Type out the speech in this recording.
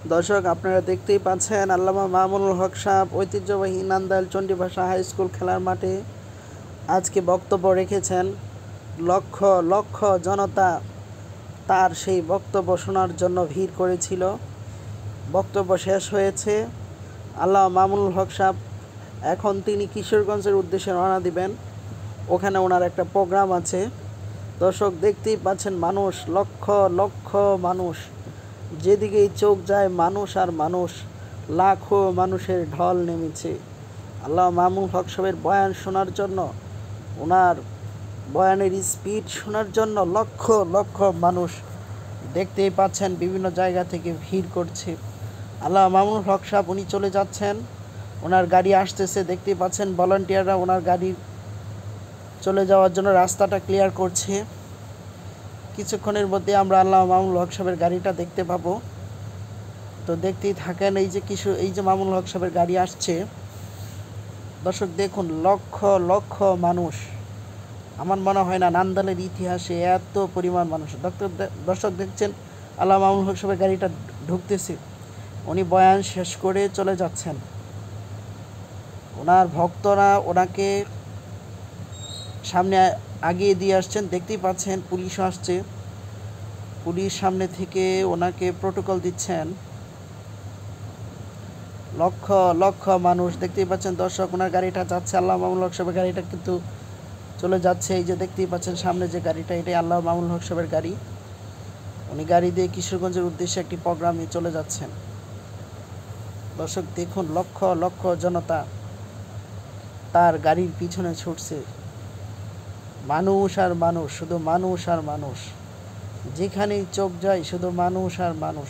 দর্শক, আপনারা দেখতেই পাচ্ছেন আল্লামা মামুনুল হক সাহেব ঐতিহ্যবাহী নান্দাইল চণ্ডীভাষা হাই স্কুল খেলার মাঠে আজকে বক্তব্য রেখেছেন। লক্ষ লক্ষ জনতা তার সেই বক্তব্য শোনার জন্য ভিড় করেছিল। বক্তব্য শেষ হয়েছে। আল্লামা মামুনুল হক সাহেব এখন তিনি কিশোরগঞ্জের উদ্দেশ্যে রওনা দিবেন। ওখানে ওনার একটা প্রোগ্রাম আছে। দর্শক, দেখতেই পাচ্ছেন মানুষ, লক্ষ লক্ষ মানুষ, যেদিকেই চোখ যায় মানুষ আর মানুষ, লাখো মানুষের ঢল নেমেছে আল্লামা মামুনুল হক সাহেবের বয়ান শোনার জন্য। ওনার বয়ানের স্পিড শোনার জন্য লক্ষ লক্ষ মানুষ, দেখতেই পাচ্ছেন বিভিন্ন জায়গা থেকে ভিড় করছে। আল্লামা মামুনুল হক সাহেব উনি চলে যাচ্ছেন, ওনার গাড়ি আসতেছে। দেখতেই পাচ্ছেন ভলান্টিয়াররা ওনার গাড়ি চলে যাওয়ার জন্য রাস্তাটা ক্লিয়ার করছে। কিছুক্ষণের মধ্যে আমরা আল্লামা মামুনুল হক সাহেবের গাড়িটা দেখতে পাবো। তো দেখতেই থাকেন। এই যে মামুনুল হক সাহেবের গাড়ি আসছে। দর্শক দেখুন, লক্ষ লক্ষ মানুষ। আমার মনে হয় না নান্দাইলের ইতিহাসে এত পরিমাণ মানুষ। দর্শক দেখছেন আল্লামা মামুনুল হক সাহেবের গাড়িটা ঢুকতেছে। উনি বয়ান শেষ করে চলে যাচ্ছেন। ওনার ভক্তরা ওনাকে সামনে আগিয়ে দিয়ে আসছেন। দেখতেই পাচ্ছেন পুলিশও আসছে। পুলিশ সামনে থেকে ওনাকে প্রোটোকল দিচ্ছেন। লক্ষ লক্ষ মানুষ, দেখতেই পাচ্ছেন দর্শক, ওনার গাড়িটা যাচ্ছে। আল্লামা মামুনুল হক সাহেবের গাড়িটা কিন্তু চলে যাচ্ছে। এই যে দেখতেই পাচ্ছেন সামনে যে গাড়িটা, এটাই আল্লামা মামুনুল হক সাহেবের গাড়ি। উনি গাড়ি দিয়ে কিশোরগঞ্জের উদ্দেশ্যে একটি প্রোগ্রামে চলে যাচ্ছেন। দর্শক দেখুন, লক্ষ লক্ষ জনতা তার গাড়ির পিছনে ছুটছে। মানুষ আর মানুষ, শুধু মানুষ আর মানুষ, যেখানেই চোখ যায় শুধু মানুষ আর মানুষ।